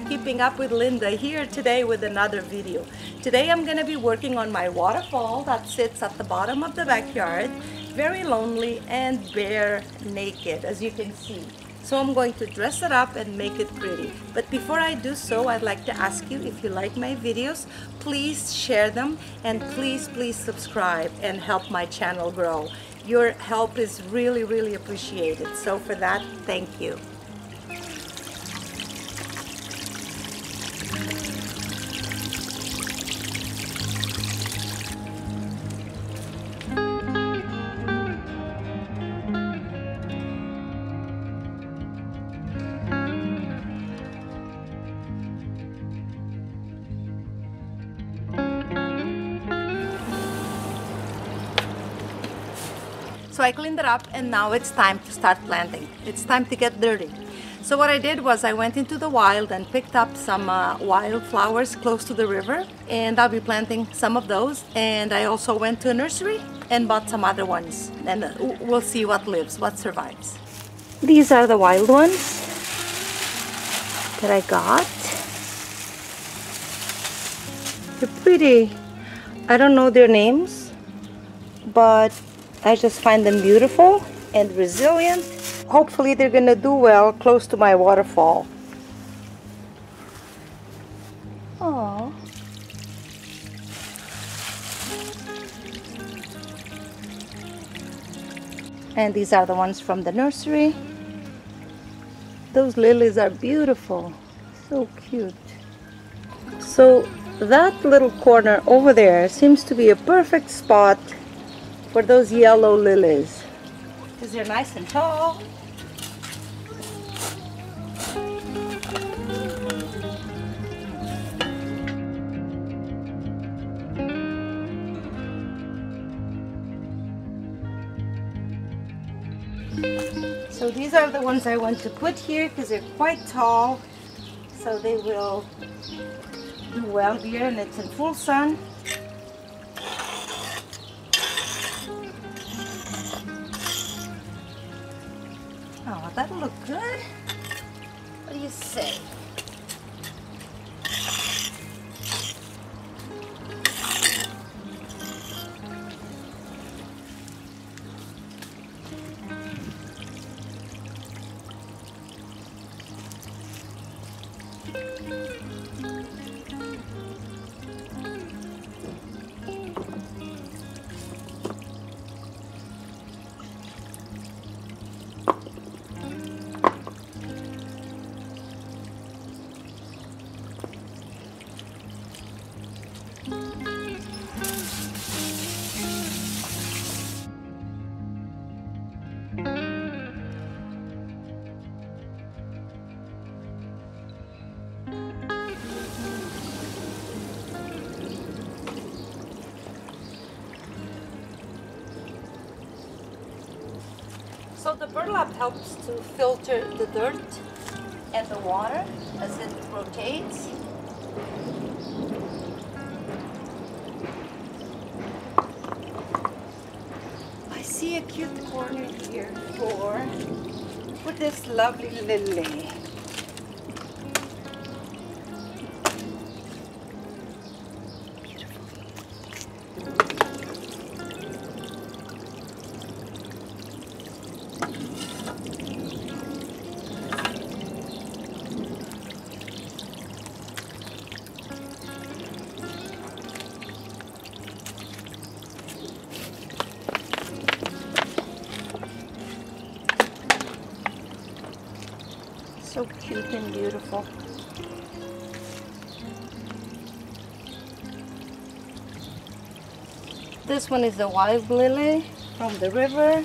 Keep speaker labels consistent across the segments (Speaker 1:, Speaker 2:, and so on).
Speaker 1: Keeping Up with Linda here today with another video. Today I'm going to be working on my waterfall that sits at the bottom of the backyard, very lonely and bare naked, as you can see. So I'm going to dress it up and make it pretty. But before I do so, I'd like to ask you, if you like my videos, please share them and please subscribe and help my channel grow. Your help is really appreciated. So for that, thank you. So I cleaned it up and now it's time to start planting. It's time to get dirty. So what I did was I went into the wild and picked up some wildflowers close to the river, and I'll be planting some of those. And I also went to a nursery and bought some other ones, and we'll see what lives, what survives. These are the wild ones that I got. They're pretty. I don't know their names, but I just find them beautiful and resilient. Hopefully they're gonna do well close to my waterfall. Aww. And these are the ones from the nursery. Those lilies are beautiful, so cute. So that little corner over there seems to be a perfect spot for those yellow lilies, because they're nice and tall. So these are the ones I want to put here because they're quite tall, so they will do well here, and it's in full sun. Oh, that'll look good. What do you say? So the burlap helps to filter the dirt and the water as it rotates. I see a cute corner here for this lovely lily. So cute and beautiful. This one is the wild lily from the river.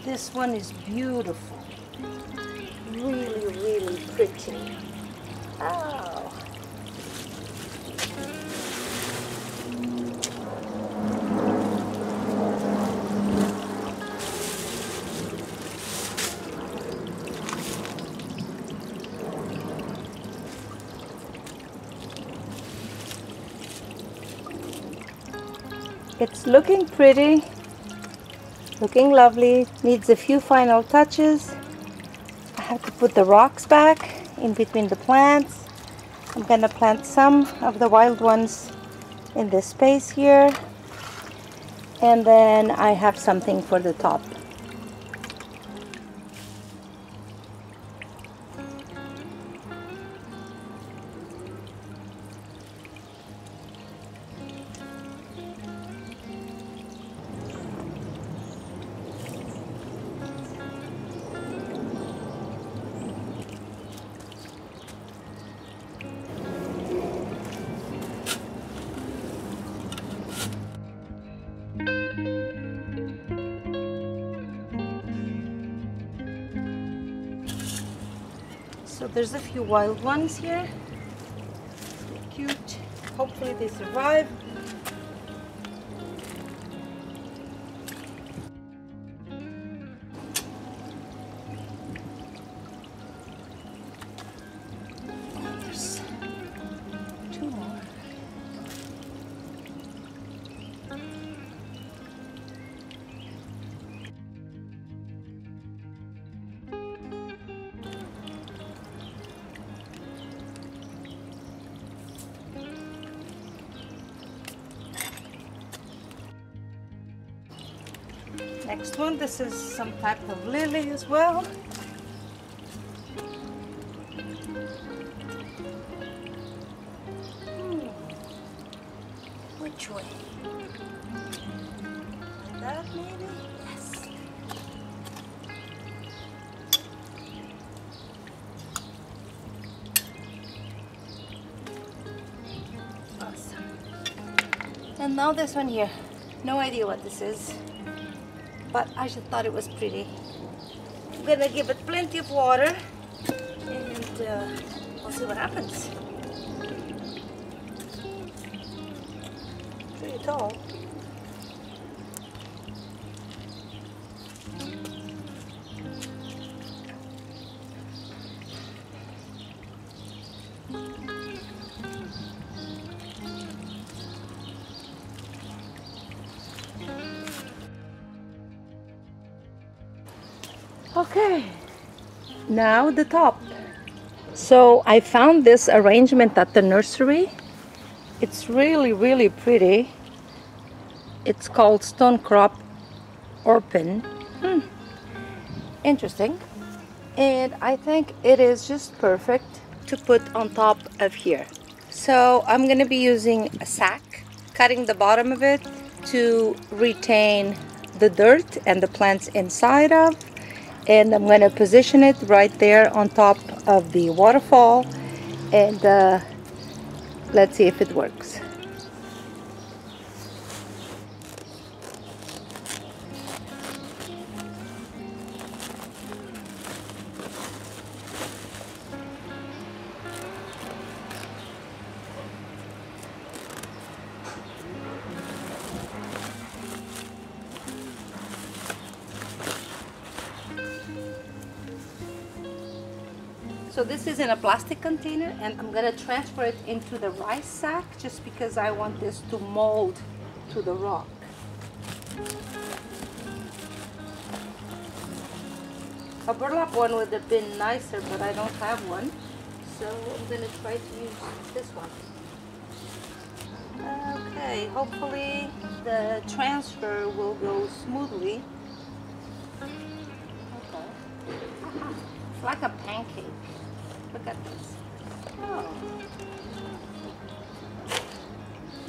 Speaker 1: This one is beautiful. Really, really pretty. Oh. It's looking pretty. Looking lovely, needs a few final touches. I have to put the rocks back in between the plants. I'm gonna plant some of the wild ones in this space here. And then I have something for the top. So there's a few wild ones here. They're cute. Hopefully they survive. Oh, there's two more. Next one, this is some type of lily as well. Which way? Like that maybe? Yes. Awesome. And now this one here. No idea what this is, but I just thought it was pretty. I'm gonna give it plenty of water and we'll see what happens. Pretty tall. Okay, now the top. So I found this arrangement at the nursery. It's really, really pretty. It's called Stone Crop Orpin. Interesting. And I think it is just perfect to put on top of here. So I'm gonna be using a sack, cutting the bottom of it to retain the dirt and the plants inside of. And I'm going to position it right there on top of the waterfall, and let's see if it works. So this is in a plastic container, and I'm going to transfer it into the rice sack just because I want this to mold to the rock. A burlap one would have been nicer, but I don't have one. So I'm going to try to use this one. Okay, hopefully the transfer will go smoothly. Okay. It's like a pancake. Look at this. Oh.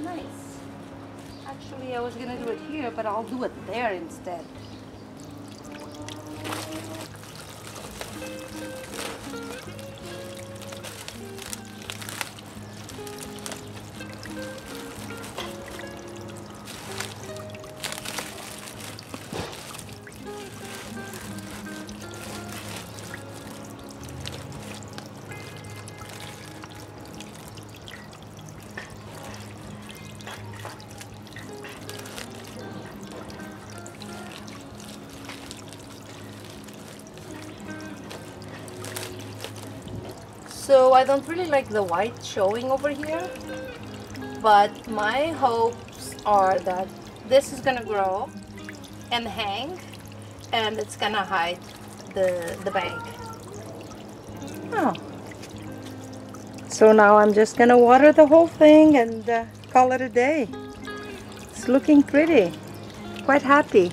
Speaker 1: Nice. Actually, I was going to do it here, but I'll do it there instead. So I don't really like the white showing over here, but my hopes are that this is gonna grow and hang, and it's gonna hide the bank. Oh. So now I'm just gonna water the whole thing and call it a day. It's looking pretty. Quite happy.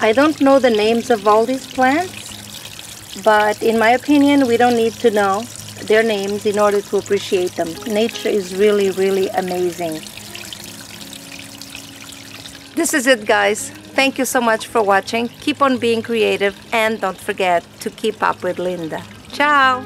Speaker 1: I don't know the names of all these plants, but in my opinion, we don't need to know their names in order to appreciate them. Nature is really, really amazing. This is it, guys. Thank you so much for watching. Keep on being creative and don't forget to keep up with Linda. Ciao!